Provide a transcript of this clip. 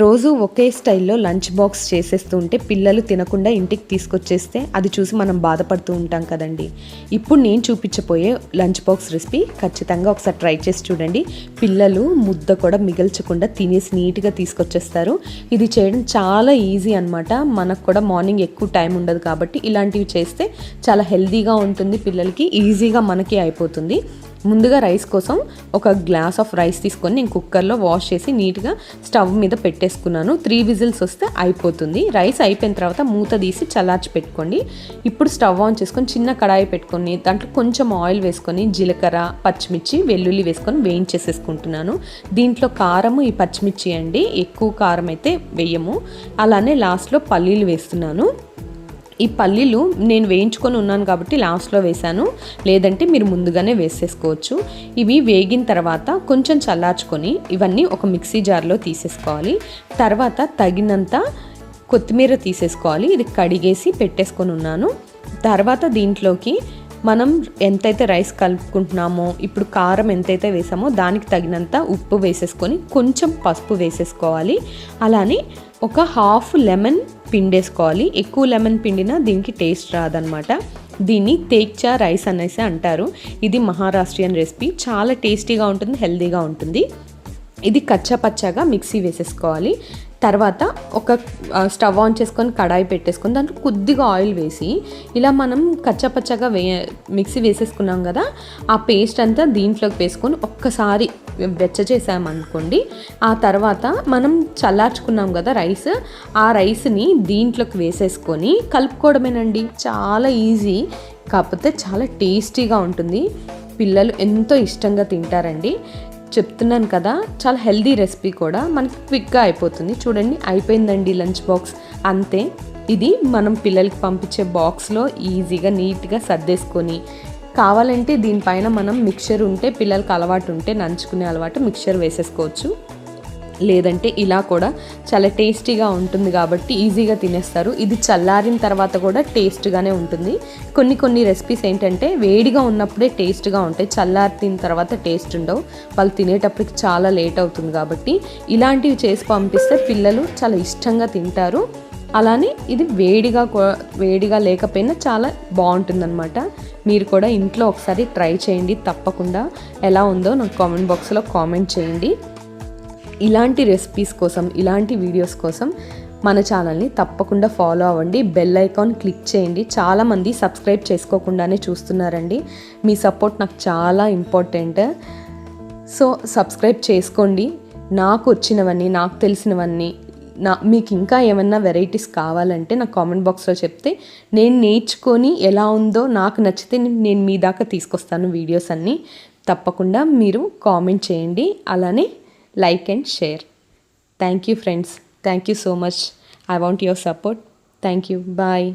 రోజు ఒకే స్టైల్లో lunch box చేసేస్తూ ఉంటే పిల్లలు తినకుండా ఇంటికి తీసుకొచ్చేస్తే అది చూసి మనం బాధపడుతూ ఉంటాం కదండి. ఇప్పుడు నేను చూపించబోయే లంచ్ బాక్స్ రెసిపీ ఖచ్చితంగా ఒకసారి ట్రై చేసి చూడండి. పిల్లలు ముద్ద కూడా మిగల్చకుండా తినేసి నీట్గా తీసుకొచ్చేస్తారు. ఇది చేయడం చాలా ఈజీ అనమాట. మనకు కూడా మార్నింగ్ ఎక్కువ టైం ఉండదు కాబట్టి ఇలాంటివి చేస్తే చాలా హెల్తీగా ఉంటుంది, పిల్లలకి ఈజీగా మనకి అయిపోతుంది. ముందుగా రైస్ కోసం ఒక గ్లాస్ ఆఫ్ రైస్ తీసుకొని నేను కుక్కర్లో వాష్ చేసి నీట్గా స్టవ్ మీద పెట్టేసుకున్నాను. 3 విజిల్స్ వస్తే అయిపోతుంది. రైస్ అయిపోయిన తర్వాత మూత తీసి చల్లార్చి పెట్టుకోండి. ఇప్పుడు స్టవ్ ఆన్ చేసుకొని చిన్న కడాయి పెట్టుకొని దాంట్లో కొంచెం ఆయిల్ వేసుకొని జీలకర్ర, పచ్చిమిర్చి, వెల్లుల్లి వేసుకొని వేయించేసేసుకుంటున్నాను. దీంట్లో కారం ఈ పచ్చిమిర్చి అండి, ఎక్కువ కారం అయితే వేయము. అలానే లాస్ట్లో పల్లీలు వేస్తున్నాను. ఈ పల్లీలు నేను వేయించుకొని ఉన్నాను కాబట్టి లాస్ట్లో వేసాను, లేదంటే మీరు ముందుగానే వేసేసుకోవచ్చు. ఇవి వేగిన తర్వాత కొంచెం చల్లార్చుకొని ఇవన్నీ ఒక మిక్సీ జార్లో తీసేసుకోవాలి. తర్వాత తగినంత కొత్తిమీర తీసేసుకోవాలి. ఇది కడిగేసి పెట్టేసుకొని ఉన్నాను. తర్వాత దీంట్లోకి మనం ఎంతైతే రైస్ కలుపుకుంటున్నామో, ఇప్పుడు కారం ఎంతైతే వేసామో దానికి తగినంత ఉప్పు వేసేసుకొని కొంచెం పసుపు వేసేసుకోవాలి. అలానే ఒక హాఫ్ లెమన్ పిండేసుకోవాలి. ఎక్కువ లెమన్ పిండినా దీనికి టేస్ట్ రాదనమాట. దీన్ని తేక్చా రైస్ అనేసి అంటారు. ఇది మహారాష్ట్రియన్ రెసిపీ, చాలా టేస్టీగా ఉంటుంది, హెల్తీగా ఉంటుంది. ఇది కచ్చాపచ్చాగా మిక్సీ వేసేసుకోవాలి. తర్వాత ఒక స్టవ్ ఆన్ చేసుకొని కడాయి పెట్టేసుకొని దాంట్లో కొద్దిగా ఆయిల్ వేసి ఇలా మనం కచ్చాపచ్చాగా మిక్సీ వేసేసుకున్నాం కదా, ఆ పేస్ట్ అంతా దీంట్లోకి వేసుకొని ఒక్కసారి వెచ్చ చేసామనుకోండి. ఆ తర్వాత మనం చల్లార్చుకున్నాం కదా రైస్, ఆ రైస్ని దీంట్లోకి వేసేసుకొని కలుపుకోవడమేనండి. చాలా ఈజీ, కాకపోతే చాలా టేస్టీగా ఉంటుంది. పిల్లలు ఎంతో ఇష్టంగా తింటారండి. చెప్తున్నాను కదా, చాలా హెల్దీ రెసిపీ కూడా, మనకి క్విక్గా అయిపోతుంది. చూడండి, అయిపోయిందండి లంచ్ బాక్స్. అంతే. ఇది మనం పిల్లలకి పంపించే బాక్స్లో ఈజీగా నీట్గా సర్దేసుకొని, కావాలంటే దీనిపైన మనం మిక్చర్ ఉంటే, పిల్లలకి అలవాటు ఉంటే నంచుకునే అలవాటు, మిక్చర్ వేసేసుకోవచ్చు. లేదంటే ఇలా కూడా చాలా టేస్టీగా ఉంటుంది కాబట్టి ఈజీగా తినేస్తారు. ఇది చల్లారిన తర్వాత కూడా టేస్ట్గానే ఉంటుంది. కొన్ని రెసిపీస్ ఏంటంటే వేడిగా ఉన్నప్పుడే టేస్ట్గా ఉంటాయి, చల్లారిన తర్వాత టేస్ట్ ఉండవు. వాళ్ళు తినేటప్పటికి చాలా లేట్ అవుతుంది కాబట్టి ఇలాంటివి చేసి పంపిస్తే పిల్లలు చాలా ఇష్టంగా తింటారు. అలానే ఇది వేడిగా లేకపోయినా చాలా బాగుంటుందన్నమాట. మీరు కూడా ఇంట్లో ఒకసారి ట్రై చేయండి తప్పకుండా. ఎలా ఉందో నాకు కామెంట్ బాక్స్లో కామెంట్ చేయండి. ఇలాంటి రెసిపీస్ కోసం, ఇలాంటి వీడియోస్ కోసం మన ఛానల్ని తప్పకుండా ఫాలో అవ్వండి. బెల్ ఐకాన్ క్లిక్ చేయండి. చాలామంది సబ్స్క్రైబ్ చేసుకోకుండానే చూస్తున్నారండి. మీ సపోర్ట్ నాకు చాలా ఇంపార్టెంట్. సో సబ్స్క్రైబ్ చేసుకోండి. నాకు వచ్చినవన్నీ, నాకు తెలిసినవన్నీ, మీకు ఇంకా ఏమన్నా వెరైటీస్ కావాలంటే నాకు కామెంట్ బాక్స్లో చెప్తే నేను నేర్చుకొని ఎలా ఉందో నాకు నచ్చితే నేను మీ దాకా తీసుకొస్తాను వీడియోస్ అన్నీ. తప్పకుండా మీరు కామెంట్ చేయండి. అలానే like and share. Thank you friends. Thank you so much. I want your support. Thank you. Bye.